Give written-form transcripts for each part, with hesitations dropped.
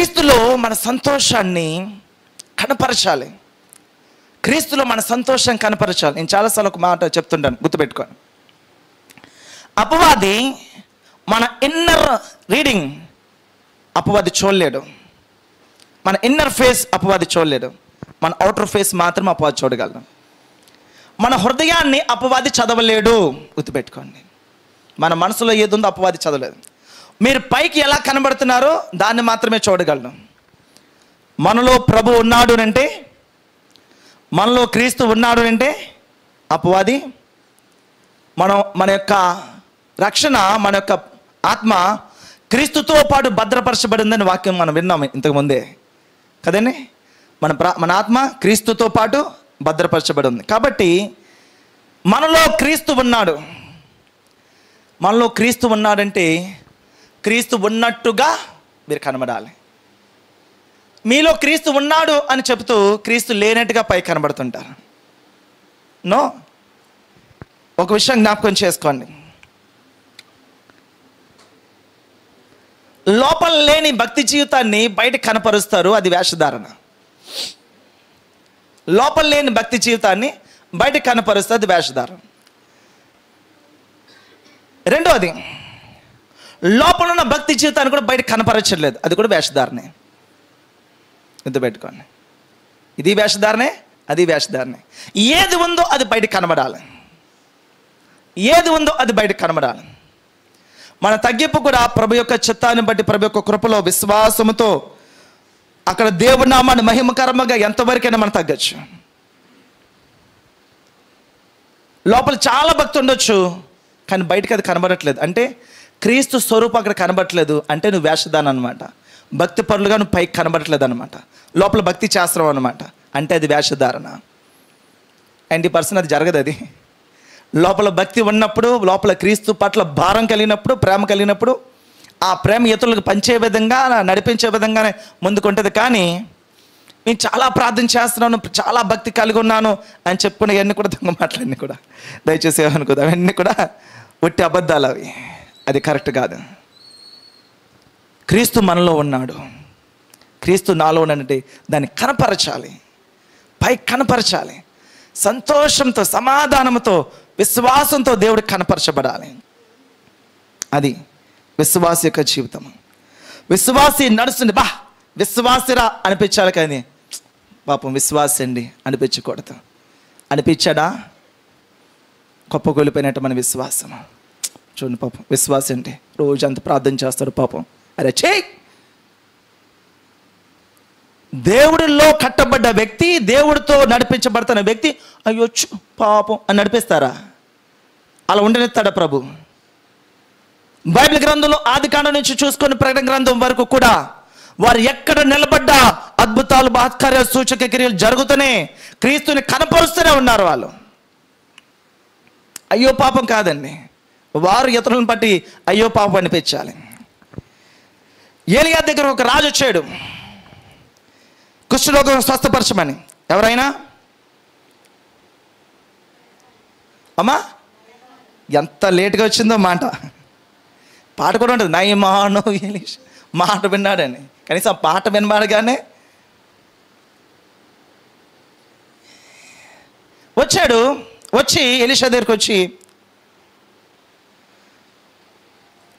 క్రీస్తులో మన సంతోషాన్ని కనపరచాలి. క్రీస్తులో మన సంతోషం కనపరచాలి. నేను చాలాసార్లు ఒక మాట చెప్తుంటాను, గుర్తుపెట్టుకోండి. అపవాది మన ఇన్నర్ రీడింగ్ అపవాది చూడలేడు. మన ఇన్నర్ ఫేస్ అపవాది చూడలేడు. మన అవుటర్ ఫేస్ మాత్రం అపవాది చూడగలడు. మన హృదయాన్ని అపవాది చదవలేడు. గుర్తుపెట్టుకోండి. మన మనసులో ఏది ఉందో అపవాది చదవలేదు. మీరు పైకి ఎలా కనబడుతున్నారో దాన్ని మాత్రమే చూడగలడు. మనలో ప్రభు ఉన్నాడు అంటే, మనలో క్రీస్తు ఉన్నాడు అంటే అపవాది మన యొక్క రక్షణ, మన యొక్క ఆత్మ క్రీస్తుతో పాటు భద్రపరచబడిందని వాక్యం మనం విన్నాము ఇంతకుముందే కదండి. మన ఆత్మ క్రీస్తుతో పాటు భద్రపరచబడి ఉంది. కాబట్టి మనలో క్రీస్తు ఉన్నాడు. మనలో క్రీస్తు ఉన్నాడంటే క్రీస్తు ఉన్నట్టుగా మీరు కనబడాలి. మీలో క్రీస్తు ఉన్నాడు అని చెబుతూ క్రీస్తు లేనట్టుగా పై కనబడుతుంటారు. నో, ఒక విషయం జ్ఞాపకం చేసుకోండి. లోపల లేని భక్తి జీవితాన్ని బయట కనపరుస్తారు, అది వేషధారణ. లోపల లేని భక్తి జీవితాన్ని బయట కనపరుస్తారు, అది వేషధారణ. రెండోది, లోపల ఉన్న భక్తి జీవితాన్ని కూడా బయట కనపరచట్లేదు, అది కూడా వేషధారణే. గుర్తుపెట్టుకోండి. ఇది వేషధారణే, అది వేషధారణే. ఏది ఉందో అది బయట కనబడాలి. ఏది ఉందో అది బయట కనబడాలి. మన తగ్గింపు కూడా ప్రభు యొక్క చిత్తాన్ని బట్టి, ప్రభు యొక్క కృపలో విశ్వాసముతో అక్కడ దేవుని నామాన్ని మహిమకరంగా ఎంతవరకైనా మనం తగ్గచ్చు. లోపల చాలా భక్తి ఉండొచ్చు, కానీ బయటకు అది కనబడట్లేదు. అంటే క్రీస్తు స్వరూపం అక్కడ కనబడట్లేదు అంటే నువ్వు వేషధానం అనమాట. భక్తి పరులుగా నువ్వు పైకి కనబడట్లేదు అనమాట. లోపల భక్తి చేస్తున్నావు అనమాట, అంటే అది వేషధారణ. 90% అది జరగదు. అది లోపల భక్తి ఉన్నప్పుడు, లోపల క్రీస్తు పట్ల భారం కలిగినప్పుడు, ప్రేమ కలిగినప్పుడు, ఆ ప్రేమ ఇతరులకు పంచే విధంగా, నడిపించే విధంగానే ముందుకుంటుంది. కానీ నేను చాలా ప్రార్థన చేస్తున్నాను, చాలా భక్తి కలిగి ఉన్నాను అని చెప్పుకునే అవన్నీ కూడా దొంగ మాటలన్నీ కూడా దయచేసి ఏమనుకోదు. అవన్నీ కూడా ఒట్టి అబద్ధాలు. అది కరెక్ట్ కాదు. క్రీస్తు మనలో ఉన్నాడు, క్రీస్తు నాలో ఉన్నట్టు దాన్ని కనపరచాలి, పైకి కనపరచాలి. సంతోషంతో, సమాధానంతో, విశ్వాసంతో దేవుడు కనపరచబడాలి. అది విశ్వాస యొక్క జీవితం. విశ్వాసి నడుస్తుంది, బా విశ్వాసిరా అనిపించాలి, కానీ పాపం విశ్వాసి అండి అనిపించకూడదు. అనిపించాడా కుప్పకూలిపోయినట్టు మన విశ్వాసం. చూడండి, పాపం విశ్వాసి అంటే రోజు అంత ప్రార్థన చేస్తాడు, పాపం అరే చేయి. దేవుడిలో కట్టబడ్డ వ్యక్తి, దేవుడితో నడిపించబడుతున్న వ్యక్తి అయ్యొచ్చు పాపం అని నడిపిస్తారా? అలా ఉండనిస్తాడా ప్రభు? బైబిల్ గ్రంథంలో ఆది కాండం నుంచి చూసుకొని ప్రకటన గ్రంథం వరకు కూడా వారు ఎక్కడ నిలబడ్డా అద్భుతాలు, మహత్కార్యాలు, సూచక క్రియలు జరుగుతూనే క్రీస్తుని కనపరుస్తూనే ఉన్నారు. వాళ్ళు అయ్యో పాపం కాదండి, వారు ఇతరులను బట్టి అయ్యో పాపం అనిపించాలి. ఏలియా దగ్గర ఒక రాజు వచ్చాడు కుష్ఠరోగం స్వస్థపరచమని. ఎవరైనా అమ్మా ఎంత లేట్గా వచ్చిందో మాట. పాట కూడా ఉంటుంది, నయమాను ఎలీషా మాట విన్నాడని. కనీసం ఆ పాట వినవాడు. కానీ వచ్చాడు, వచ్చి ఎలీషా దగ్గరికి వచ్చి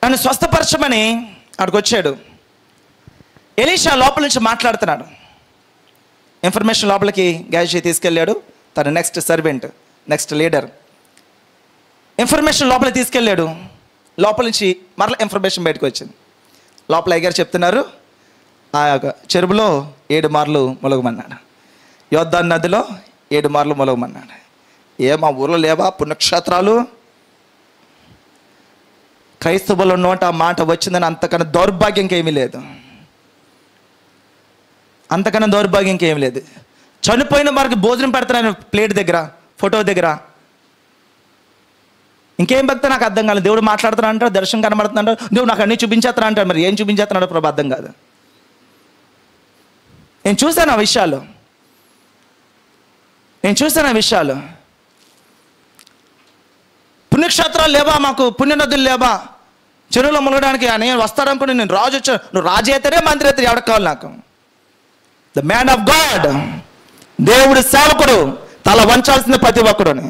నన్ను స్వస్థపరచమని అక్కడికి వచ్చాడు. ఎలీషా లోపల నుంచి మాట్లాడుతున్నాడు. ఇన్ఫర్మేషన్ లోపలికి గేజీ తీసుకెళ్ళాడు. తన next servant, next leader information లోపలికి తీసుకెళ్ళాడు. లోపల నుంచి మరలా ఇన్ఫర్మేషన్ బయటకు వచ్చింది. లోపల అయ్యగారు చెప్తున్నారు, ఆ యొక్క చెరువులో 7 మార్లు మొలగమన్నాడు, యోర్దాను నదిలో 7 మార్లు మొలగమన్నాడు. మా ఊర్లో లేవా పుణ్యక్షేత్రాలు? క్రైస్తవులు నోట ఆ మాట వచ్చిందని అంతకన్నా దౌర్భాగ్యం ఇంకేమీ లేదు. అంతకన్నా దౌర్భాగ్యం ఇంకేమీ లేదు. చనిపోయిన వారికి భోజనం పెడతాను ప్లేట్ దగ్గర, ఫోటో దగ్గర. ఇంకేం భక్తి నాకు అర్థం కాలేదు. దేవుడు మాట్లాడుతున్నా అంటాడు, దర్శనం కనబడుతున్నా అంటాడు, దేవుడు నాకు అన్నీ చూపించేస్తున్నా అంటాడు. మరి ఏం చూపించేస్తున్నాడో ప్రభు అర్థం కాదు. నేను చూశాను ఆ విషయాలు, పుణ్యక్షేత్రాలు లేవా మాకు, పుణ్యనదులు లేవా? చెరువులో మునగడానికి నేను వస్తాడనుకుని నేను రాజు వచ్చాను. నువ్వు రాజు అయితేనే మంత్రి అయితే ఎవరికి కావాలి నాకు? ద మ్యాన్ ఆఫ్ గాడ్, దేవుడి సేవకుడు, తల వంచాల్సిన ప్రతి ఒక్కడుని.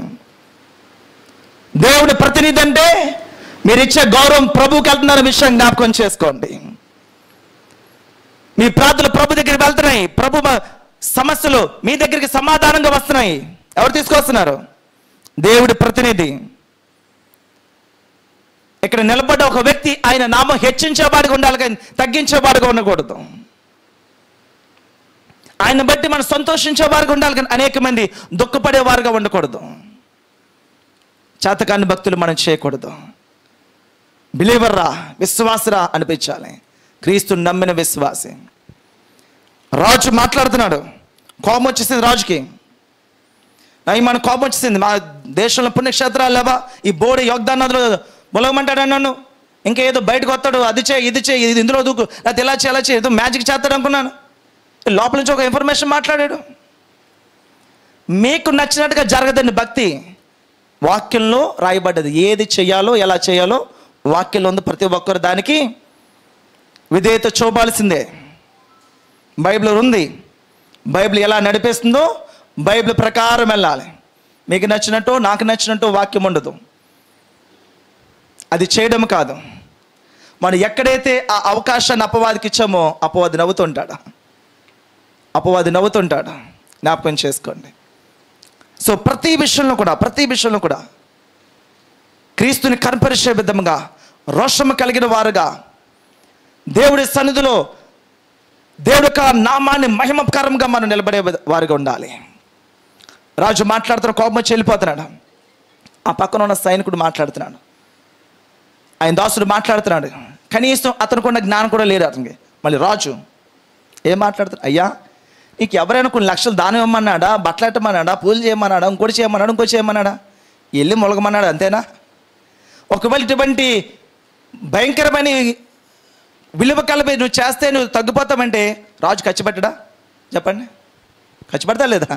దేవుడి ప్రతినిధి అంటే మీరు ఇచ్చే గౌరవం ప్రభువుకి వెళ్తున్న విషయం జ్ఞాపకం చేసుకోండి. మీ ప్రార్థనలు ప్రభు దగ్గరికి వెళ్తున్నాయి, ప్రభు సమస్యలు మీ దగ్గరికి సమాధానంగా వస్తున్నాయి. ఎవరు తీసుకొస్తున్నారు? దేవుడి ప్రతినిధి. ఇక్కడ నిలబడ్డ ఒక వ్యక్తి ఆయన నామం హెచ్చించేవాడిగా ఉండాలి కానీ తగ్గించేవాడిగా ఉండకూడదు. ఆయన బట్టి మనం సంతోషించేవారుగా ఉండాలి కానీ అనేక మంది దుఃఖపడేవారుగా ఉండకూడదు. చేతకాని భక్తులు మనం చేయకూడదు. బిలీవర్రా, విశ్వాసరా అనిపించాలి. క్రీస్తుని నమ్మిన విశ్వాసి. రాజు మాట్లాడుతున్నాడు, కోపం వచ్చేసింది రాజుకి. మన కోపం వచ్చేసింది. మా దేశంలో పుణ్యక్షేత్రాలు లేవా? ఈ బోడి యోగ్దాన్ నదులు మొలగమంటాడు నన్ను. ఇంకా ఏదో బయటకు వస్తాడు, అది చేయి ఇది చేయి, ఇది ఇందులో దూకు, లేకపోతే ఇలా చేయాలి చేయి, ఏదో మ్యాజిక్ చేస్తాడు అనుకున్నాను. లోపల నుంచి ఒక ఇన్ఫర్మేషన్ మాట్లాడాడు. మీకు నచ్చినట్టుగా జరగదండి భక్తి. వాక్యంలో రాయబడ్డది, ఏది చేయాలో ఎలా చేయాలో వాక్యంలో ఉంది. ప్రతి ఒక్కరు దానికి విధేయత చూపాల్సిందే. బైబిల్ ఉంది. బైబిల్ ఎలా నడిపిస్తుందో బైబిల్ ప్రకారం వెళ్ళాలి. మీకు నచ్చినట్టు నాకు నచ్చినట్టు వాక్యం ఉండదు. అది చేయడం కాదు. మనం ఎక్కడైతే ఆ అవకాశాన్ని అపవాదికి ఇచ్చామో అపవాది నవ్వుతుంటాడు. జ్ఞాపకం చేసుకోండి. సో ప్రతి విషయంలో కూడా క్రీస్తుని కనపరిచే విధంగా రోషము కలిగిన వారుగా దేవుడి సన్నిధిలో దేవుడి యొక్క నామాన్ని మహిమకరంగా మనం నిలబడే వారుగా ఉండాలి. రాజు మాట్లాడుతున్న కోపం వచ్చి వెళ్ళిపోతున్నాడు. ఆ పక్కన ఉన్న సైనికుడు మాట్లాడుతున్నాడు, ఆయన దాసుడు మాట్లాడుతున్నాడు. కనీసం అతనుకున్న జ్ఞానం కూడా లేదు అతనికి. మళ్ళీ రాజు ఏం మాట్లాడుతాడు? అయ్యా, నీకు ఎవరైనా కొన్ని లక్షలు దానం ఇవ్వమన్నాడా, బట్టలు పెట్టమన్నాడా, పూజలు చేయమన్నాడా, ఇంకోటి చేయమన్నాడా, వెళ్ళి మొలగమన్నాడు, అంతేనా? ఒకవేళ ఇటువంటి భయంకరమైన విలువ కలిపి నువ్వు చేస్తే నువ్వు తగ్గిపోతామంటే రాజు ఖర్చు పెట్టడా? చెప్పండి, ఖర్చు పెడతా లేదా?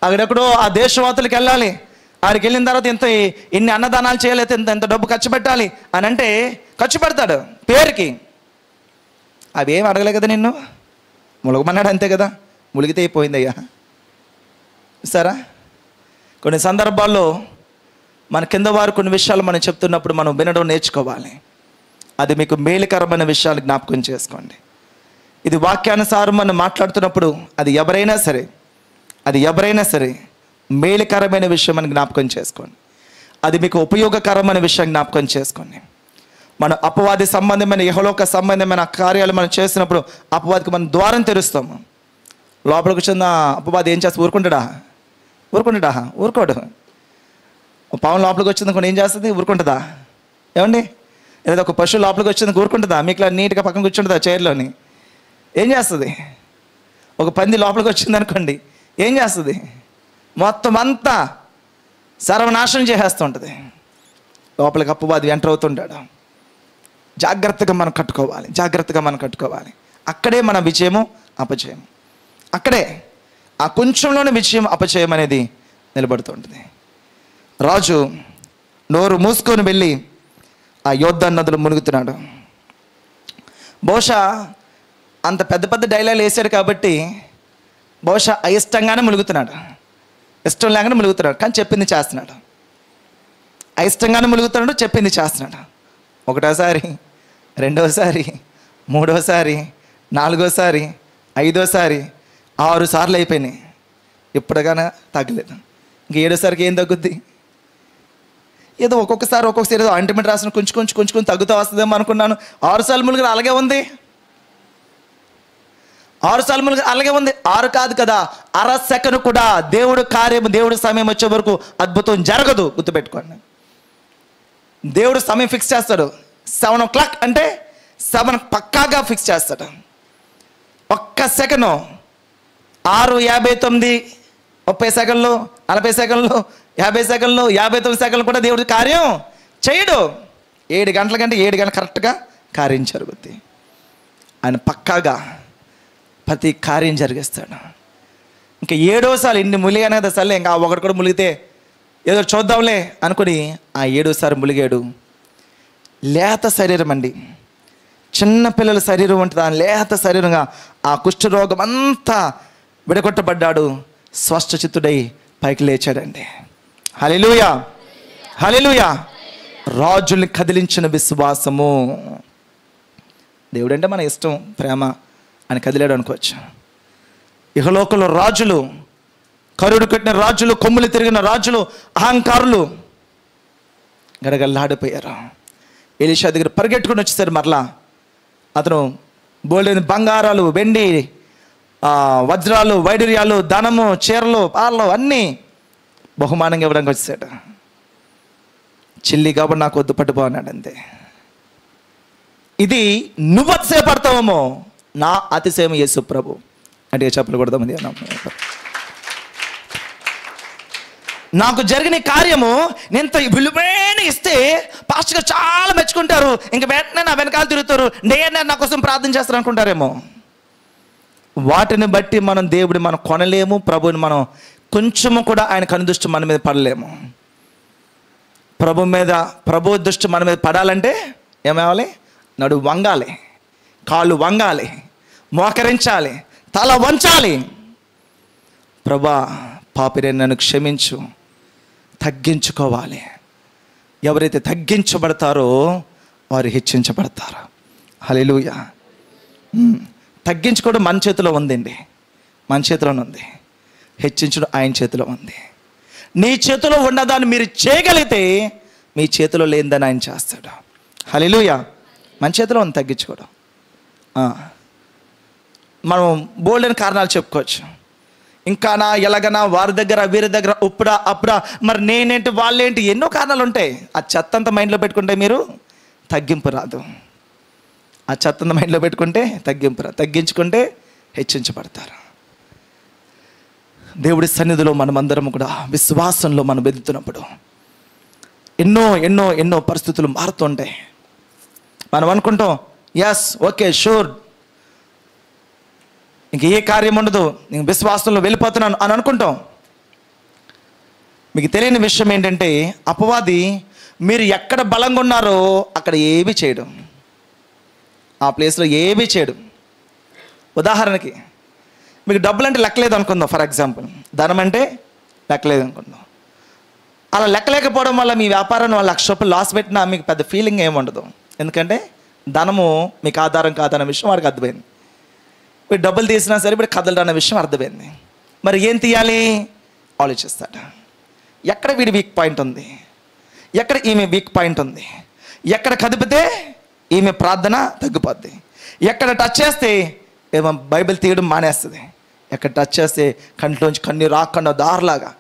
అక్కడెక్కడో ఆ దేశవాతులకు వెళ్ళాలి, ఆడికి వెళ్ళిన తర్వాత ఇన్ని అన్నదానాలు చేయలేదు, ఎంత డబ్బు ఖర్చు పెట్టాలి అని అంటే ఖర్చు పెడతాడు పేరుకి. అవి ఏం అడగలే కదా నిన్ను, ములగమన్నాడు అంతే కదా, ములిగితే అయిపోయిందయ్యా. సరే, కొన్ని సందర్భాల్లో మన కింద వారు కొన్ని విషయాలు మనం చెప్తున్నప్పుడు మనం వినడం నేర్చుకోవాలి. అది మీకు మేలుకరమైన విషయాలు జ్ఞాపకం చేసుకోండి. ఇది వాక్యానుసారం మనం మాట్లాడుతున్నప్పుడు అది ఎవరైనా సరే మేలుకరమైన విషయం అని జ్ఞాపకం చేసుకోండి. అది మీకు ఉపయోగకరమైన విషయం జ్ఞాపకం చేసుకోండి. మన అపవాది సంబంధమైన యెహోలోక సంబంధమైన కార్యాలు మనం చేసినప్పుడు అపవాదికి మనం ద్వారం తెరుస్తాము. లోపలికి వచ్చిన అపవాది ఏం చేస్తా? ఊరుకోడు. పాము లోపలికి వచ్చింది కొన్ని ఏం చేస్తుంది? ఊరుకుంటుందా? ఏమండి? లేదా ఒక పశువు లోపలికి వచ్చింది ఊరుకుంటుందా? మీకు నీట్గా పక్కన కూర్చుంటుందా చైర్లోని? ఏం చేస్తుంది? ఒక పంది లోపలికి వచ్చింది అనుకోండి, ఏం చేస్తుంది? మొత్తం అంతా సర్వనాశనం చేసేస్తుంటుంది. లోపలికి అపవాది ఎంటర్ అవుతుంటాడు. జాగ్రత్తగా మనం కట్టుకోవాలి. అక్కడే మన విజయము అపజయము, అక్కడే ఆ కొంచెంలోనే విజయం అపజయం అనేది నిలబడుతుంటుంది. రాజు నోరు మూసుకొని వెళ్ళి ఆ యోర్దాను నదిలో మునుగుతున్నాడు. బహుశా అంత పెద్ద డైలాగులు వేసాడు కాబట్టి బహుశా అయిష్టంగానే మునుగుతున్నాడు, ఇష్టం లేకుండా మునుగుతున్నాడు, కానీ చెప్పింది చేస్తున్నాడు. అయిష్టంగానే మునుగుతున్నాడు, చెప్పింది చేస్తున్నాడు. ఒకటోసారి, రెండోసారి, మూడోసారి, నాలుగోసారి, ఐదోసారి, 6 సార్లు అయిపోయినాయి. ఇప్పటికైనా తగ్గలేదు. ఇంక 7ఓసారికి ఏం తగ్గుద్ది? ఏదో ఒక్కొక్కసారి ఏదో ఆయింట్మెంట్ రాసిన కొంచెం తగ్గుతూ వస్తుందేమో అనుకున్నాను. 6 సార్లు ములుగులు అలాగే ఉంది. 6 కాదు కదా, అర సెకను కూడా దేవుడు కార్యము, దేవుడు సమయం వచ్చే వరకు అద్భుతం జరగదు. గుర్తుపెట్టుకోండి. దేవుడు సమయం ఫిక్స్ చేస్తాడు. 7 o'clock అంటే 7 పక్కాగా ఫిక్స్ చేస్తాడు. ఒక్క సెకను 6:59, 30 సెకండ్లు, 40 సెకండ్లు, 50 సెకండ్లు, 59 సెకండ్లు కూడా దేవుడి కార్యం చేయడు. 7 గంటల కంటే 7 గంటలు కరెక్ట్గా కార్యం జరుగుద్ది. ఆయన పక్కాగా ప్రతి కార్యం జరిగిస్తాడు. ఇంకా 7ఓసారి ఇన్ని ములిగానే కదా సర్లే, ఇంకా ఒకటి కూడా ములిగితే ఏదో చూద్దాంలే అనుకుని ఆ 7ఓసారి ములిగాడు. లేత శరీరం అండి, చిన్న పిల్లల శరీరం ఉంటుంది, ఆ లేత శరీరంగా ఆ కుష్ఠరోగం అంతా విడగొట్టబడ్డాడు, స్వస్థచిత్తుడై పైకి లేచాడండి. హల్లెలూయా, హల్లెలూయా. రాజుల్ని కదిలించిన విశ్వాసము. దేవుడంటే మన ఇష్టం, ప్రేమ అని కదిలాడు అనుకోవచ్చు. ఇహలోకంలో రాజులు, కరుడు కట్టిన రాజులు, కొమ్ములు తిరిగిన రాజులు, అహంకారులు గడగల్లాడిపోయారు. ఎలీషా దగ్గర పరిగెట్టుకుని వచ్చేసారు. మరలా అతను బోల్డెన్ బంగారాలు, వెండి, వజ్రాలు, వైడూర్యాలు, ధనము, చీరలు, పాలు అన్నీ బహుమానంగా ఇవ్వడానికి వచ్చేసాడు. చిల్లి కాబట్టి నాకు వద్దు, పట్టుపో అన్నాడు అంతే. ఇది నువ్వు అతిశయపడతావేమో, నా అతిశయం యేసు ప్రభు అంటే చెప్పలు కొడతామంది. నాకు జరిగిన కార్యము నేను విలువైన ఇస్తే పాస్టర్ గారు చాలా మెచ్చుకుంటారు, ఇంక వెంటనే నా వెనకాల తిరుగుతారు, నేను నా కోసం ప్రార్థన చేస్తారు అనుకుంటారేమో. వాటిని బట్టి మనం దేవుడిని మనం కొనలేము, ప్రభుని మనం కొంచెము కూడా ఆయన కనుదృష్టి మన మీద పడలేము. ప్రభు దృష్టి మన మీద పడాలంటే ఏమేవాలి? నడు వంగాలి, కాళ్ళు వంగాలి, మోకరించాలి, తల వంచాలి. ప్రభా పాపిరే నన్ను క్షమించు, తగ్గించుకోవాలి. ఎవరైతే తగ్గించబడతారో వారు హెచ్చించబడతారు. హల్లెలూయా. తగ్గించుకోవడం మన చేతిలో ఉందండి, మన చేతిలోనే ఉంది. హెచ్చించడం ఆయన చేతిలో ఉంది. నీ చేతిలో ఉన్నదాన్ని మీరు చేయగలిగితే మీ చేతిలో లేనిదని ఆయన చేస్తాడు. హల్లెలూయా. మన చేతిలో ఉంది తగ్గించుకోవడం. మనం బోల్డెన్ కారణాలు చెప్పుకోవచ్చు. ఇంకా నా ఎలాగనా, వారి దగ్గర వీరి దగ్గర ఉప్పుడా అప్పుడా, మరి నేనేంటి వాళ్ళేంటి, ఎన్నో కారణాలు ఉంటాయి. ఆ చెత్తంతా మైండ్లో పెట్టుకుంటే మీరు తగ్గింపు రాదు. ఆ చెత్తంతా మైండ్లో పెట్టుకుంటే తగ్గింపు రాదు. తగ్గించుకుంటే హెచ్చించబడతారు. దేవుడి సన్నిధిలో మనమందరం కూడా విశ్వాసంలో మనం వెతుకుతున్నప్పుడు ఎన్నో ఎన్నో ఎన్నో పరిస్థితులు మారుతుంటాయి. మనం అనుకుంటాం, ఎస్ ఓకే షూర్, ఇంక ఏ కార్యం ఉండదు, నేను విశ్వాసంలో వెళ్ళిపోతున్నాను అని అనుకుంటాం. మీకు తెలియని విషయం ఏంటంటే, అపవాది మీరు ఎక్కడ బలంగా ఉన్నారో అక్కడ ఏమీ చేయడం, ఆ ప్లేస్లో ఏమీ చేయడం. ఉదాహరణకి మీకు డబ్బులు అంటే లెక్కలేదు అనుకుందాం, ఫర్ ఎగ్జాంపుల్ ధనం అంటే లెక్కలేదు అనుకుందాం. అలా లెక్కలేకపోవడం వల్ల మీ వ్యాపారాన్ని వాళ్ళు 1,00,000 రూపాయలు లాస్ పెట్టినా మీకు పెద్ద ఫీలింగ్ ఏమి ఉండదు. ఎందుకంటే ధనము మీకు ఆధారం కాదన్న విషయం వాడికి అర్థమైంది. మీరు డబ్బులు తీసినా సరే ఇప్పుడు కదలడు అన్న విషయం అర్థమైంది. మరి ఏం తీయాలి ఆలోచిస్తాడు. ఎక్కడ వీడి వీక్ పాయింట్ ఉంది, ఎక్కడ ఈమె వీక్ పాయింట్ ఉంది, ఎక్కడ కదిపితే ఈమె ప్రార్థన తగ్గిపోద్ది, ఎక్కడ టచ్ చేస్తే ఏమో బైబిల్ తీయడం మానేస్తుంది, ఎక్కడ టచ్ చేస్తే కంట్లోంచి కన్నీరు రాకుండా దారులాగా.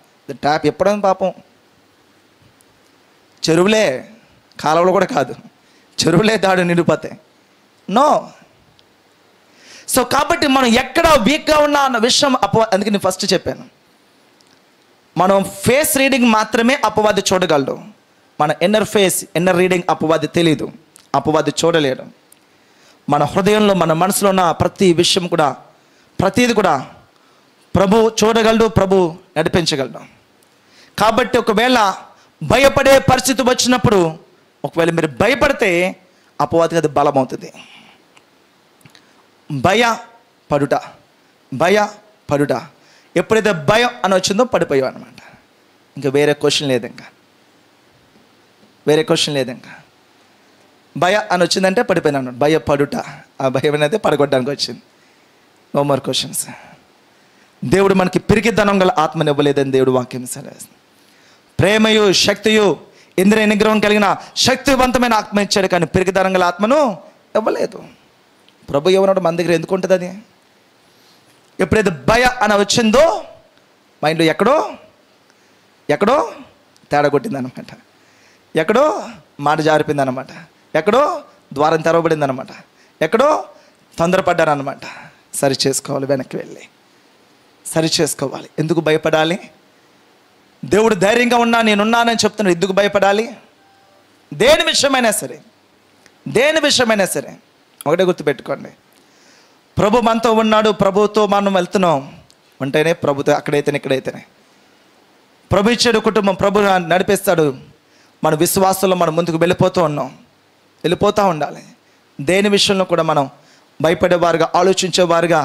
ట్యాప్ ఎప్పుడైనా పాపం చెరువులే, కాలువలు కూడా కాదు, చెరువులే దాడు నిండిపోతాయి. నో. సో కాబట్టి మనం ఎక్కడ వీక్గా ఉన్నా అన్న విషయం అందుకే నేను ఫస్ట్ చెప్పాను, మనం ఫేస్ రీడింగ్ మాత్రమే అపవాది చూడగలడు. మన ఇన్నర్ ఫేస్, ఇన్నర్ రీడింగ్ అపవాది తెలీదు, అపవాది చూడలేడు. మన హృదయంలో మన మనసులో ఉన్న ప్రతి విషయం కూడా, ప్రతిది కూడా ప్రభు చూడగలడు, ప్రభు నడిపించగలడు. కాబట్టి ఒకవేళ భయపడే పరిస్థితి వచ్చినప్పుడు, ఒకవేళ మీరు భయపడితే అపవాదికి అది బలం అవుతుంది. భయపడుట ఎప్పుడైతే భయం అని వచ్చిందో పడిపోయావు అనమాట. ఇంకా వేరే క్వశ్చన్ లేదు, ఇంకా వేరే క్వశ్చన్ లేదు. ఇంకా భయ అని వచ్చిందంటే పడిపోయినా అన్నాడు. భయపడుట, ఆ భయం అనేది పడగొట్టడానికి వచ్చింది. No more questions. దేవుడు మనకి పిరికితనం గల ఆత్మని ఇవ్వలేదని దేవుడు వాక్యం సెలవిస్తుంది. ప్రేమయు శక్తియు ఇంద్రియ నిగ్రహం కలిగిన శక్తివంతమైన ఆత్మ ఇచ్చాడు, కానీ పిరికితనం గల ఆత్మను ఇవ్వలేదు. ప్రభు ఎవరు మన దగ్గర ఎందుకు ఉంటుంది? అది ఎప్పుడైతే భయ అని వచ్చిందో మైండ్లో ఎక్కడో తేడా కొట్టింది అనమాట, ఎక్కడో మాట జారిపోయింది అనమాట, ఎక్కడో ద్వారం తెరవబడింది అనమాట, ఎక్కడో తొందరపడ్డాను అనమాట. సరి చేసుకోవాలి, వెనక్కి వెళ్ళి సరి చేసుకోవాలి. ఎందుకు భయపడాలి? దేవుడు ధైర్యంగా ఉన్నా, నేనున్నానని చెప్తున్నాడు. ఎందుకు భయపడాలి? దేని విషయమైనా సరే, దేని విషయమైనా సరే ఒకటే గుర్తుపెట్టుకోండి, ప్రభు మనతో ఉన్నాడు, ప్రభుతో మనం వెళ్తున్నాం ఉంటేనే, ప్రభుతో అక్కడైతేనే ఇక్కడైతేనే ప్రభు ఇచ్చాడు కుటుంబం, ప్రభు నడిపిస్తాడు. మన విశ్వాసంలో మనం ముందుకు వెళ్ళిపోతూ ఉన్నాం. వెళ్ళిపోతూ ఉండాలి. దేని విషయంలో కూడా మనం భయపడేవారుగా, ఆలోచించేవారుగా,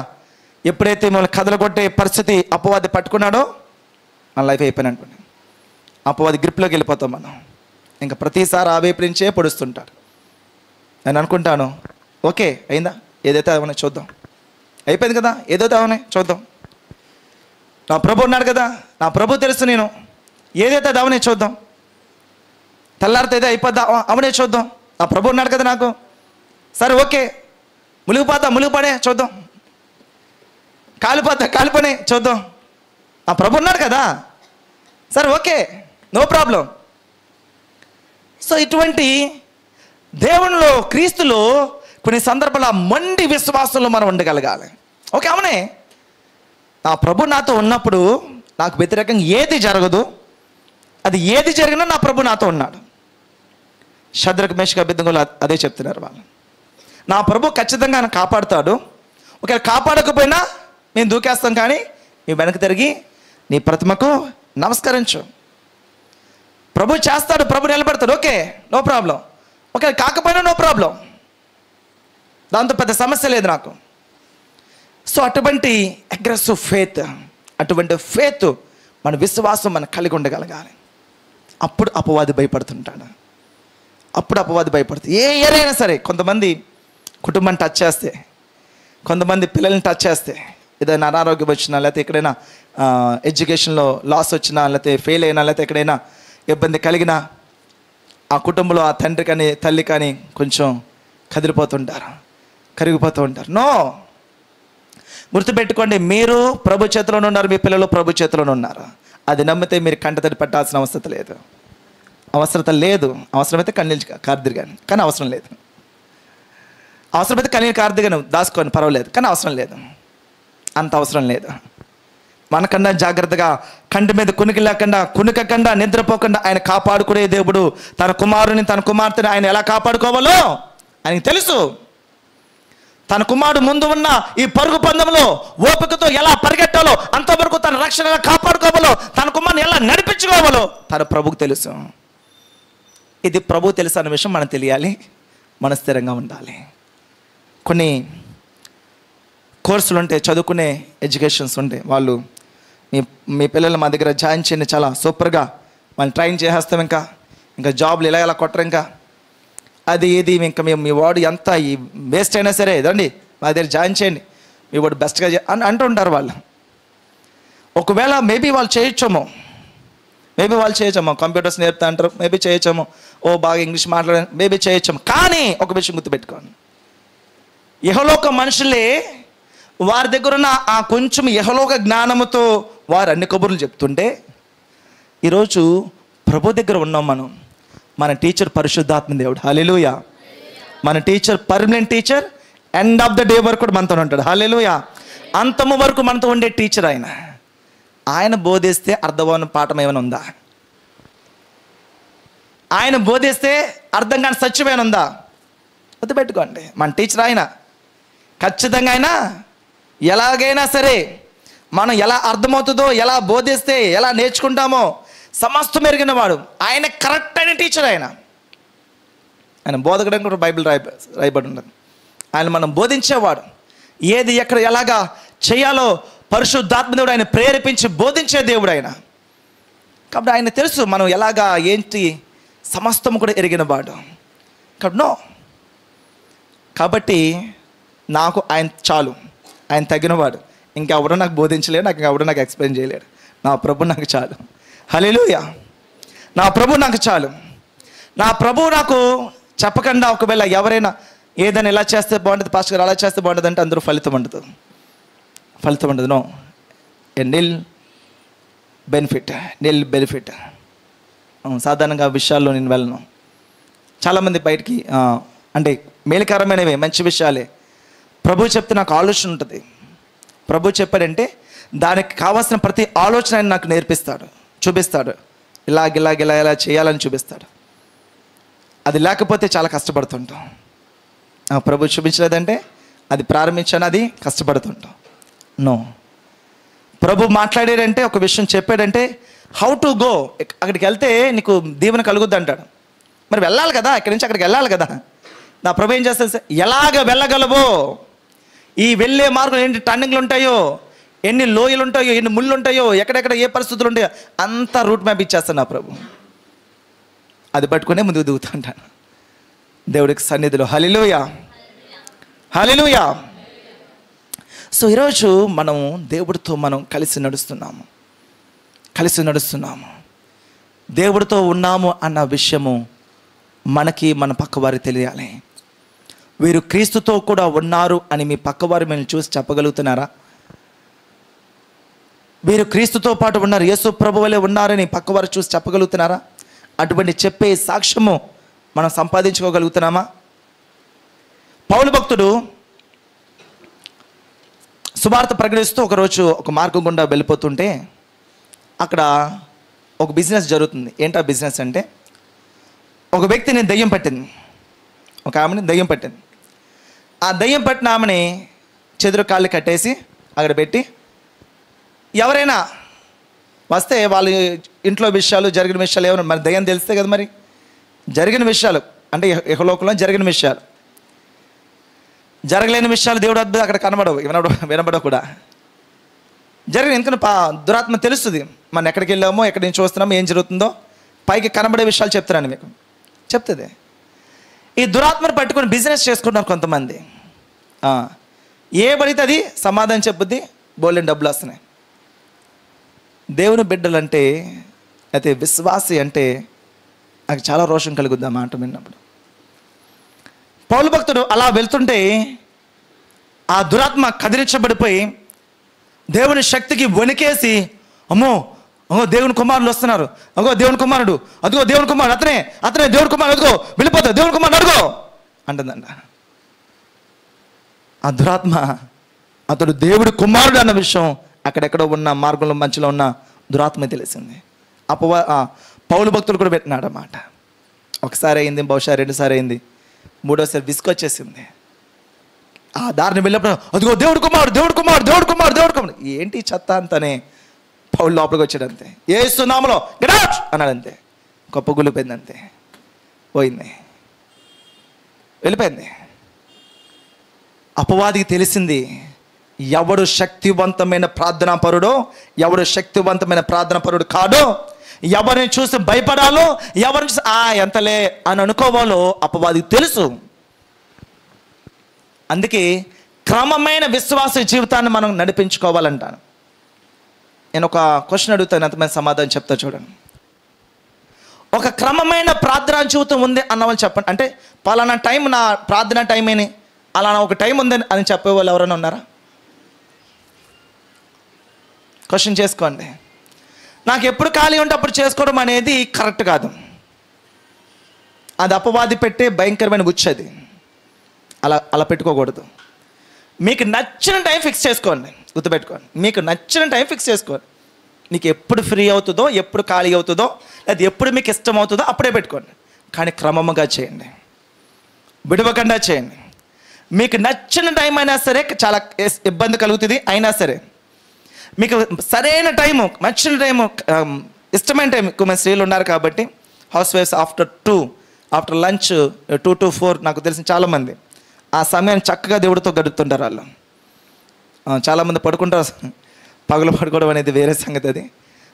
ఎప్పుడైతే మనల్ని కదలగొట్టే పరిస్థితి అపవాది పట్టుకున్నాడో మన లైఫ్ అయిపోయినట్టు. అపవాది గ్రిప్లోకి వెళ్ళిపోతాం మనం. ఇంకా ప్రతిసారి ఆ వైపు నుంచే పొడుస్తుంటాడు. నేను అనుకుంటాను, ఓకే అయిందా, ఏదైతే అవనే చూద్దాం, అయిపోయింది కదా, ఏదైతే అవనే చూద్దాం, నా ప్రభు ఉన్నాడు కదా, నా ప్రభు తెలుసు, నేను ఏదైతే అది అవనే చూద్దాం, తెల్లారితే ఏదో అయిపోద్దా అవనే చూద్దాం, నా ప్రభు ఉన్నాడు కదా నాకు, సరే ఓకే, మునిగిపడే చూద్దాం, కాలిపోనే చూద్దాం, నా ప్రభు ఉన్నాడు కదా, సరే ఓకే, నో ప్రాబ్లం. సో ఇటువంటి దేవునిలో, క్రీస్తులో కొన్ని సందర్భాల మొండి విశ్వాసంలో మనం ఉండగలగాలి. ఓకే అవునే, నా ప్రభు నాతో ఉన్నప్పుడు నాకు వ్యతిరేకంగా ఏది జరగదు, అది ఏది జరిగినా నా ప్రభు నాతో ఉన్నాడు. షద్రక్ మేషక్ అబేద్నెగోలు అదే చెప్తున్నారు వాళ్ళు. నా ప్రభు ఖచ్చితంగా ఆయన కాపాడుతాడు, ఒకవేళ కాపాడకపోయినా మేము దూకేస్తాం, కానీ మీ వెనక్కి తిరిగి నీ ప్రతిమకు నమస్కరించు. ప్రభు చేస్తాడు, ప్రభు నిలబెడతాడు, ఓకే నో ప్రాబ్లం. ఒకవేళ కాకపోయినా నో ప్రాబ్లం, దాంతో పెద్ద సమస్య లేదు నాకు. సో అటువంటి అగ్రెసివ్ ఫేత్, అటువంటి ఫేత్, మన విశ్వాసం మనం కలిగి ఉండగలగాలి. అప్పుడు అపవాది భయపడుతుంటాడు, అప్పుడు అపవాది భయపడుతుంది. ఏ ఏరైనా సరే, కొంతమంది కుటుంబాన్ని టచ్ చేస్తే, కొంతమంది పిల్లల్ని టచ్ చేస్తే, ఏదైనా అనారోగ్యం వచ్చినా, లేకపోతే ఎక్కడైనా ఎడ్యుకేషన్లో లాస్ వచ్చినా, లేకపోతే ఫెయిల్ అయినా, లేకపోతే ఎక్కడైనా ఇబ్బంది కలిగినా, ఆ కుటుంబంలో ఆ తండ్రి కానీ తల్లి కానీ కొంచెం కదిలిపోతుంటారు, కరిగిపోతూ ఉంటారు. నో, గుర్తుపెట్టుకోండి, మీరు ప్రభు చేతిలోనే ఉన్నారు, మీ పిల్లలు ప్రభు చేతిలోనే ఉన్నారు. అది నమ్మితే మీరు కంటతడి పట్టాల్సిన అవసరం లేదు, అవసరమైతే కన్నీళ్ళు కార్దిరి కానీ అవసరం లేదు, అవసరమైతే కన్నీళ్ళు కార్దిగాను దాచుకొని పర్వాలేదు, కానీ అవసరం లేదు, అంత అవసరం లేదు. మనకన్నా జాగ్రత్తగా కంటి మీద కునుకకుండా నిద్రపోకుండా ఆయన కాపాడుకునే దేవుడు. తన కుమారుని, తన కుమార్తెని ఆయన ఎలా కాపాడుకోవాలో ఆయనకి తెలుసు. తన కుమారుడు ముందు ఉన్న ఈ పరుగు పందెంలో ఓపికతో ఎలా పరిగెట్టాలో, అంతవరకు తన రక్షణ ఎలా కాపాడుకోవాలో, తన కుమారుని ఎలా నడిపించుకోవాలో తన ప్రభుకు తెలుసు. ఇది ప్రభు తెలుసు అన్న విషయం మనకు తెలియాలి, మన స్థిరంగా ఉండాలి. కొన్ని కోర్సులు ఉంటాయి, చదువుకునే ఎడ్యుకేషన్స్ ఉంటాయి, వాళ్ళు మీ పిల్లలు మా దగ్గర జాయిన్ చేయండి, చాలా సూపర్గా వాళ్ళని ట్రైన్ చేసేస్తాం, ఇంకా జాబ్లు ఎలా కొట్టరు, ఇంకా అది ఇది, ఇంకా మేము మీ వాడు ఎంత ఈ వేస్ట్ అయినా సరే రండి మా దగ్గర జాయిన్ చేయండి, మీ వాడు బెస్ట్గా అని అంటుంటారు వాళ్ళు. ఒకవేళ మేబీ వాళ్ళు చేయొచ్చేమో, కంప్యూటర్స్ నేర్పుతా అంటారు, మేబీ చేయొచ్చేమో, బాగా ఇంగ్లీష్ మాట్లాడే మేబీ చేయొచ్చేమో. కానీ ఒక విషయం గుర్తుపెట్టుకోండి, ఇహలోక మనుషులే వారి దగ్గర ఉన్న ఆ కొంచెం ఇహలోక జ్ఞానముతో వారు అన్ని కబుర్లు చెప్తుంటే, ఈరోజు ప్రభు దగ్గర ఉన్నాం మనం. మన టీచర్ పరిశుద్ధాత్మ దేవుడు, హల్లెలూయా. మన teacher permanent teacher, end of the day వరకు కూడా మనతో ఉంటాడు, హల్లెలూయా. అంతము వరకు మనతో ఉండే టీచర్ ఆయన బోధిస్తే అర్థమైన పాఠం ఏమైనా ఉందా? ఆయన బోధిస్తే అర్థం కాని సత్యం ఏమైనా ఉందా? గుర్తుపెట్టుకోండి, మన టీచర్ ఆయన. ఖచ్చితంగా ఆయన ఎలాగైనా సరే మనం ఎలా అర్థమవుతుందో, ఎలా బోధిస్తే ఎలా నేర్చుకుంటామో సమస్తం ఎరిగిన వాడు ఆయన. కరెక్ట్ అయిన టీచర్ ఆయన బోధకడం కూడా బైబిల్ రాయబడి ఉండదు. ఆయన మనం బోధించేవాడు, ఏది ఎక్కడ ఎలాగా చేయాలో పరిశుద్ధాత్మ దేవుడు ఆయన ప్రేరేపించి బోధించే దేవుడు ఆయన. కాబట్టి ఆయన తెలుసు మనం ఎలాగా ఏంటి సమస్తం కూడా ఎరిగిన వాడు. కాబట్టి నాకు ఆయన చాలు, ఆయన తగినవాడు. ఇంకెవడో నాకు బోధించలేడు, ఇంకెవడో నాకు ఎక్స్ప్లెయిన్ చేయలేడు. నా ప్రభు నాకు చాలు, హల్లెలూయా. నా ప్రభు నాకు చాలు. నా ప్రభు నాకు చెప్పకుండా ఒకవేళ ఎవరైనా ఏదైనా ఇలా చేస్తే బాగుంటుంది పాస్టర్ గారు, అలా చేస్తే బాగుంటుంది అంటే అందరూ ఫలితం ఉండదు. నో, నిల్ బెనిఫిట్. సాధారణంగా విషయాల్లో నేను వెళ్ళను. చాలామంది బయటికి అంటే మేలుకరమైనవే, మంచి విషయాలే. ప్రభు చెప్తే నాకు ఆలోచన ఉంటుంది. ప్రభు చెప్పాడంటే దానికి కావాల్సిన ప్రతి ఆలోచన ఆయన నాకు నేర్పిస్తాడు, చూపిస్తాడు, ఇలా చేయాలని చూపిస్తాడు. అది లేకపోతే చాలా కష్టపడుతుంటాం. ప్రభు చూపించలేదంటే అది ప్రారంభించాను, అది కష్టపడుతుంటాం. నో, ప్రభు మాట్లాడాడంటే, ఒక విషయం చెప్పాడంటే హౌ టు గో, అక్కడికి వెళ్తే నీకు దీవెన కలుగుద్ది అంటాడు. మరి వెళ్ళాలి కదా, ఇక్కడి నుంచి అక్కడికి వెళ్ళాలి కదా. నా ప్రభు ఏం చేస్తాడు? ఎలాగ వెళ్ళగలవో, ఈ వెళ్ళే మార్గం ఎన్ని టర్నింగ్లు ఉంటాయో, ఎన్ని లోయలు ఉంటాయో, ఎన్ని ముళ్ళు ఉంటాయో, ఎక్కడెక్కడ ఏ పరిస్థితులు ఉంటాయో అంతా రూట్ మ్యాప్ ఇచ్చేస్తాను నా ప్రభు. అది పట్టుకునే ముందుకు దిగుతూ ఉంటాను దేవుడికి సన్నిధిలో. హల్లెలూయా, హల్లెలూయా. సో ఈరోజు మనం దేవుడితో మనం కలిసి నడుస్తున్నాము, దేవుడితో ఉన్నాము అన్న విషయము మనకి మన పక్కవారి తెలియాలి. వీరు క్రీస్తుతో కూడా ఉన్నారు అని మీ పక్కవారు మేము చూసి చెప్పగలుగుతున్నారా? వీరు క్రీస్తుతో పాటు ఉన్నారు, యేసు ప్రభు వలె ఉన్నారని పక్కవారు చూసి చెప్పగలుగుతున్నారా? అటువంటి చెప్పే సాక్ష్యము మనం సంపాదించుకోగలుగుతున్నామా? పౌలు భక్తుడు సువార్త ప్రకటిస్తూ ఒకరోజు ఒక మార్గం గుండా వెళ్ళిపోతుంటే అక్కడ ఒక బిజినెస్ జరుగుతుంది. ఏంటా బిజినెస్ అంటే, ఒక వ్యక్తిని దయ్యం పట్టింది, ఒక ఆమెని దయ్యం పట్టింది. ఆ దయ్యం పట్టిన ఆమెని చెదురు కాళ్ళు కట్టేసి అక్కడ పెట్టి, ఎవరైనా వస్తే వాళ్ళ ఇంట్లో విషయాలు, జరిగిన విషయాలు ఏమైనా మరి దయ్యం తెలిస్తే కదా, మరి జరిగిన విషయాలు అంటే ఇహలోకంలో జరిగిన విషయాలు, జరగలేని విషయాలు దేవుడు అద్భుతం అక్కడ కనబడవు, వినబడవు కూడా. జరిగిన ఎందుకంటే దురాత్మ తెలుస్తుంది మనం ఎక్కడికి వెళ్ళామో, ఎక్కడి నుంచి వస్తున్నామో, ఏం జరుగుతుందో పైకి కనబడే విషయాలు చెప్తున్నాను మీకు, చెప్తుంది. ఈ దురాత్మను పట్టుకొని బిజినెస్ చేసుకుంటున్నారు కొంతమంది. ఏ పడితే అది సమాధానం చెప్పుద్ది, బోల్డెన్ డబ్బులు వస్తున్నాయి. దేవుని బిడ్డలంటే, అయితే విశ్వాసి అంటే నాకు చాలా రోషం కలుగుద్ది ఆ మాట విన్నప్పుడు. పౌలు భక్తుడు అలా వెళ్తుంటే ఆ దురాత్మ కదిలించబడిపోయి దేవుని శక్తికి వణికేసి, అమ్మో దేవుని కుమారులు వస్తున్నారు, అగో దేవుని కుమారుడు, అదిగో దేవుని కుమారుడు, అతనే దేవుని కుమారుడు, అదిగో వెళ్ళిపోతా దేవుని కుమారుడు అడుగో అంటుందంట. ఆ దురాత్మ అతడు దేవుడి కుమారుడు అన్న విషయం అక్కడెక్కడో ఉన్న మార్గంలో మధ్యలో ఉన్న దురాత్మ తెలిసింది. పౌలు భక్తులు కూడా పెట్టినాడు అన్నమాట. ఒకసారి అయింది, బహుశా 2 సార్లు అయింది, 3వసారి విసుకొచ్చేసింది. ఆ దారిని వెళ్ళినప్పుడు అదిగో దేవుడు కుమారుడు, దేవుడు కుమారుడు, దేవుడు కుమారుడు, దేవుడు కుమారుడు, ఏంటి చెత్త అంతనే పౌలు లోపలికి వచ్చాడు. అంతే, యేసు నామములో గెట్ అవుట్ అన్నాడు. అంతే, గొప్ప గులిపోయింది, అంతే పోయింది, వెళ్ళిపోయింది. అపవాదికి తెలిసింది ఎవడు శక్తివంతమైన ప్రార్థనా పరుడో, ఎవడు శక్తివంతమైన ప్రార్థనా పరుడు కాడో, ఎవరిని చూసి భయపడాలో, ఎవరిని చూసి ఎంతలే అని అనుకోవాలో అపవాదికి తెలుసు. అందుకే క్రమమైన విశ్వాస జీవితాన్ని మనం నడిపించుకోవాలంటాను. నేను ఒక క్వశ్చన్ అడుగుతాను, ఎంతమంది సమాధానం చెప్తా చూడండి. ఒక క్రమమైన ప్రార్థనా జీవితం ఉంది అన్న వాళ్ళు చెప్పండి. అంటే పలానా టైం నా ప్రార్థన టైం అని, అలానా ఒక టైం ఉందని అని చెప్పేవాళ్ళు ఎవరైనా ఉన్నారా? క్వశ్చన్ చేసుకోండి. నాకు ఎప్పుడు ఖాళీ ఉంటే అప్పుడు చేసుకోవడం అనేది కరెక్ట్ కాదు. అది అపవాది పెట్టే భయంకరమైన గుచ్చది. అలా పెట్టుకోకూడదు. మీకు నచ్చిన టైం ఫిక్స్ చేసుకోండి, గుర్తుపెట్టుకోండి. మీకు నచ్చిన టైం ఫిక్స్ చేసుకోండి. మీకు ఎప్పుడు ఫ్రీ అవుతుందో, ఎప్పుడు ఖాళీ అవుతుందో, అది ఎప్పుడు మీకు ఇష్టం అవుతుందో అప్పుడే పెట్టుకోండి. కానీ క్రమముగా చేయండి, విడవకుండా చేయండి. మీకు నచ్చిన టైం అయినా సరే చాలా ఇబ్బంది కలుగుతుంది, అయినా సరే మీకు సరైన టైము, నచ్చిన టైము, ఇష్టమైన టైం. ఎక్కువ స్త్రీలు ఉన్నారు కాబట్టి హౌస్ వైఫ్స్ ఆఫ్టర్ లంచ్ 2 to 4 నాకు తెలిసిన చాలామంది ఆ సమయాన్ని చక్కగా దేవుడితో గడుపుతుంటారు. వాళ్ళు చాలామంది పడుకుంటారు, పగలు పడుకోవడం అనేది వేరే సంగతి అది.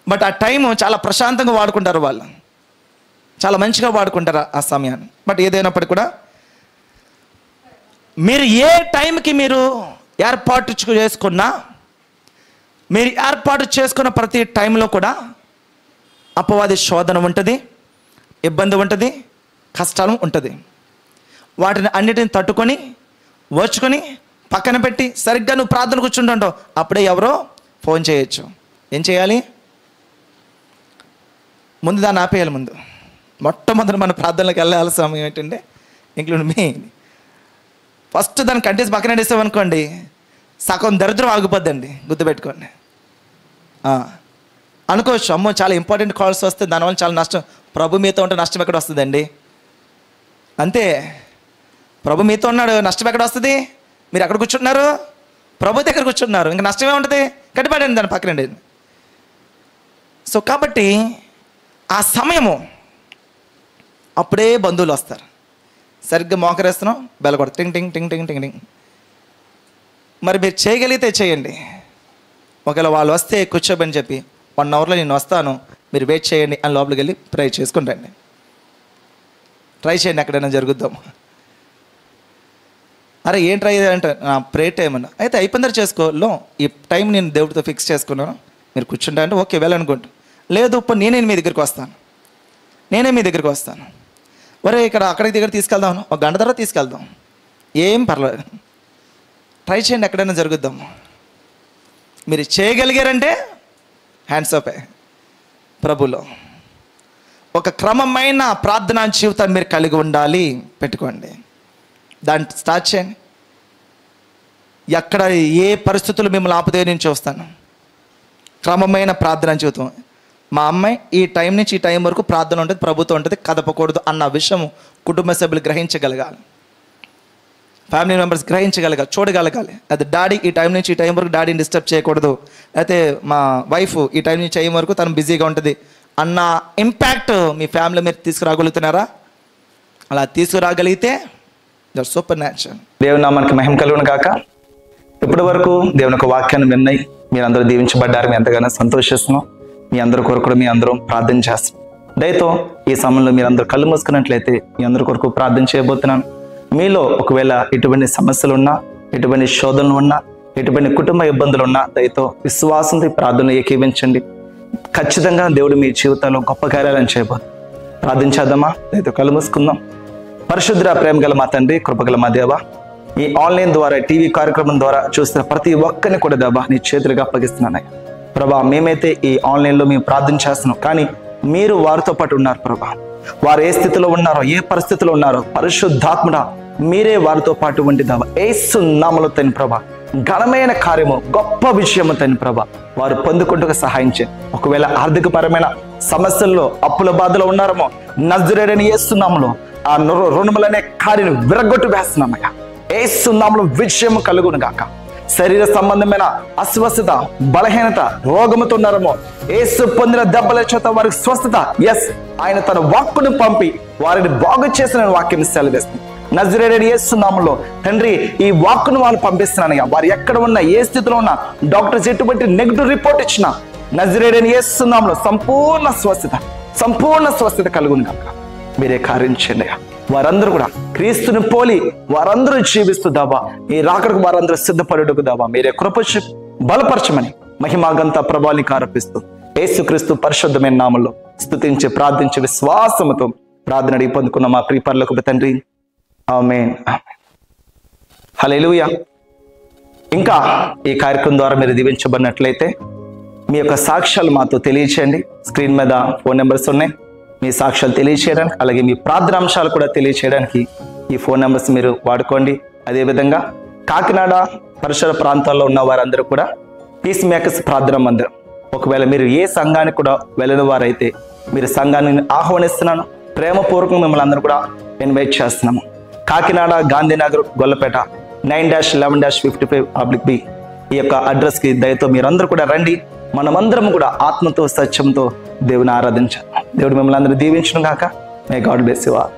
బట్ ఆ టైము చాలా ప్రశాంతంగా వాడుకుంటారు, వాళ్ళు చాలా మంచిగా వాడుకుంటారు ఆ సమయాన్ని. బట్ ఏదైనప్పటికీ కూడా మీరు ఏ టైంకి మీరు ఏర్పాటు చేసుకున్నా, మీరు ఏర్పాటు చేసుకున్న ప్రతి టైంలో కూడా అపవాది శోధన ఉంటుంది, ఇబ్బంది ఉంటుంది, కష్టాలు ఉంటుంది. వాటిని అన్నిటిని తట్టుకొని ఓర్చుకొని పక్కన పెట్టి సరిగ్గా నువ్వు ప్రార్థన కూర్చుంటుంటావు, అప్పుడే ఎవరో ఫోన్ చేయొచ్చు. ఏం చేయాలి? ముందు దాన్ని ఆపేయాలి. మొట్టమొదటి మన ప్రార్థనలకు వెళ్ళాల్సిన సమయం ఏంటంటే, ఇంక్లూడ్ మీ, ఫస్ట్ దాన్ని కంటిన్యూస్ పక్కన వేసామనుకోండి, సగం దరిద్రం ఆగిపోద్దండి, గుర్తుపెట్టుకోండి. అనుకోవచ్చు, అమ్మో చాలా ఇంపార్టెంట్ కాల్స్ వస్తే దానివల్ల చాలా నష్టం. ప్రభు మీతో ఉంటే నష్టం ఎక్కడ వస్తుందండి? అంతే, ప్రభు మీతో ఉన్నాడు, నష్టం ఎక్కడ వస్తుంది? మీరు ఎక్కడ కూర్చుంటున్నారు? ప్రభు దగ్గర కూర్చుంటున్నారు, ఇంకా నష్టమే ఉంటుంది. కట్టిపడండి దాన్ని పక్కనండి. సో కాబట్టి ఆ సమయము అప్పుడే బంధువులు వస్తారు, సరిగ్గా మోకరేస్తున్నాం, బెల్ కొడతాం, టింగ్ టింగ్ టింగ్ టింగ్ టింగ్ టింగ్. మరి మీరు చేయగలిగితే చేయండి. ఒకవేళ వాళ్ళు వస్తే కూర్చోబని చెప్పి 1 అవర్లో నేను వస్తాను, మీరు వెయిట్ చేయండి అని లోపలికి వెళ్ళి ట్రై చేసుకుని రండి. ట్రై చేయండి, ఎక్కడైనా జరుగుద్దాం. అరే ఏం ట్రై అంటే నా ప్రే టైం అన్న, అయితే అయిపోయిందా చేసుకోలో, ఈ టైం నేను దేవుడితో ఫిక్స్ చేసుకున్నాను, మీరు కూర్చుంటా అంటే ఓకే వెళ్ళనుకుంటా. లేదు ఇప్పుడు నేనే మీ దగ్గరికి వస్తాను, ఒరే ఇక్కడ అక్కడికి దగ్గర తీసుకెళ్దాం, 1 గంట తర్వాత తీసుకెళ్దాం, ఏం పర్లేదు. ట్రై చేయండి, ఎక్కడైనా జరుగుద్దాం. మీరు చేయగలిగారంటే హ్యాండ్స్ అప్ ప్రభులో. ఒక క్రమమైన ప్రార్థనా జీవితాన్ని మీరు కలిగి ఉండాలి, పెట్టుకోండి, దాన్ని స్టార్ట్ చేయండి. ఎక్కడ ఏ పరిస్థితులు మిమ్మల్ని ఆపుతాయో నేను చూస్తాను. క్రమమైన ప్రార్థనా జీవితం. మా అమ్మాయి ఈ టైం నుంచి ఈ టైం వరకు ప్రార్థన ఉంటుంది, ప్రభుత్వం ఉంటుంది, కదపకూడదు అన్న విషయం కుటుంబ సభ్యులు గ్రహించగలగాలి, ఫ్యామిలీ మెంబర్స్ గ్రహించగలగాలి, చూడగలగాలి. అది డాడీ ఈ టైం నుంచి ఈ టైం వరకు డాడీని డిస్టర్బ్ చేయకూడదు, అయితే మా వైఫ్ ఈ టైం నుంచి టైం వరకు తను బిజీగా ఉంటుంది అన్న ఇంపాక్ట్ మీ ఫ్యామిలీ మీరు తీసుకురాగలుగుతున్నారా? అలా తీసుకురాగలిగితే దట్ సూపర్ న్యాచురల్. దేవుని నామానికి మహిమ కలుగును గాక. ఇప్పటి వరకు దేవుని యొక్క వాక్యాన్ని విన్నాయి, మీరందరూ దీవించబడ్డారు, మేము ఎంతగానో సంతోషిస్తున్నాం. మీ అందరి కొరకు కూడా మీ అందరం ప్రార్థన చేస్తున్నాం. దయతో ఈ సమయంలో మీరందరూ కళ్ళు మూసుకున్నట్లయితే మీ అందరి కొరకు ప్రార్థన చేయబోతున్నాను. మీలో ఒకవేళ ఎటువంటి సమస్యలు ఉన్నా, ఎటువంటి శోధనలు ఉన్నా, ఎటువంటి కుటుంబ ఇబ్బందులు ఉన్నా దయతో విశ్వాసంతో ప్రార్థనలు ఏకీవించండి. ఖచ్చితంగా దేవుడు మీ జీవితంలో గొప్ప కార్యాలను చేయబోతుంది. ప్రార్థించేద్దామా? దయతో కళ్ళు మూసుకుందాం. పరిశుద్ధ ప్రేమ గల మా తండ్రి, కృపగల మా దేవ, ఈ ఆన్లైన్ ద్వారా టీవీ కార్యక్రమం ద్వారా చూస్తున్న ప్రతి ఒక్కరిని కూడా దేవా నీ చేతులుగా అప్పగిస్తున్నానయ్యా. ప్రభా, మేమైతే ఈ ఆన్లైన్లో మేము ప్రార్థన చేస్తున్నాం, కానీ మీరు వారితో పాటు ఉన్నారు ప్రభా. వారు ఏ స్థితిలో ఉన్నారో, ఏ పరిస్థితిలో ఉన్నారో పరిశుద్ధాత్ముడా మీరే వారితో పాటు ఉండి దేవా యేసు నామములో తండ్రి ప్రభా ఘనమైన కార్యము, గొప్ప విషయము తండ్రి ప్రభా వారు పొందుకుంటూ సహాయం చేయండి. ఒకవేళ ఆర్థికపరమైన సమస్యల్లో అప్పుల బాధలో ఉన్నారేమో, నజరేయుడైన యేసు నామములో ఆ రుణములనే కార్యం విరగొట్టు వేస్తున్నామయ్యా. యేసు నామములో విజయము కలుగును గాక. శరీర సంబంధమైన అస్వస్థత, బలహీనత, రోగముతో ఉన్నారేమో, యేసు పొందిన దెబ్బల చేత వారికి స్వస్థత. ఎస్, ఆయన తన వాక్కును పంపి వారిని బాగు చేసిన వాక్యం సెలవిస్తుంది. నజరేయుడైన యేసు నామములో తండ్రి ఈ వాక్కును వాళ్ళు పంపిస్తున్నానయ్యా. వారు ఎక్కడ ఉన్నా, ఏ స్థితిలో ఉన్నా, డాక్టర్స్ ఎటువంటి నెగిటివ్ రిపోర్ట్ ఇచ్చినా నజరేయుడైన యేసు నామములో సంపూర్ణ స్వస్థత కలుగును గాక. మీరే కార్యం చేయండి అయ్యా. వారందరూ కూడా క్రీస్తుని పోలి వారందరూ జీవిస్తూ దాబా ఈ రాకడకు వారందరూ సిద్ధపడుటకు దాబా మీరే కృపచు బలపరచమని మహిమాగంత ప్రభావానికి ఆరోపిస్తూ యేసుక్రీస్తు పరిశుద్ధమైన నామములో స్తుతించి ప్రార్థించి విశ్వాసముతో ప్రార్థన అడిగి పొందుకున్న మా ప్రియ పరలోకపు తండ్రి, ఆమేన్. హల్లెలూయా. ఇంకా ఈ కార్యక్రమం ద్వారా మీరు దీవించబడినట్లయితే మీ యొక్క సాక్ష్యాలు మాతో తెలియచేయండి. స్క్రీన్ మీద ఫోన్ నెంబర్స్ ఉన్నాయి. మీ సాక్ష్యాలు తెలియచేయడానికి, అలాగే మీ ప్రార్థనాంశాలు కూడా తెలియచేయడానికి ఈ ఫోన్ నెంబర్స్ మీరు వాడుకోండి. అదేవిధంగా కాకినాడ పరిసర ప్రాంతాల్లో ఉన్న వారందరూ కూడా పీస్ మేకర్స్ ప్రార్థన మందిరం, ఒకవేళ మీరు ఏ సంఘానికి కూడా వెళ్ళిన వారైతే మీరు సంఘాన్ని ఆహ్వానిస్తున్నాను. ప్రేమపూర్వకంగా మిమ్మల్ని అందరూ కూడా ఇన్వైట్ చేస్తున్నాము. కాకినాడ గాంధీనగర్ గొల్లపేట 9-11-55/B ఈ యొక్క అడ్రస్కి దయతో మీరందరూ కూడా రండి. మనమందరం కూడా ఆత్మతో సత్యంతో దేవుని ఆరాధించాలి. దేవుడు మిమ్మల్ని అందరూ దీవించును గాక. May God bless you all.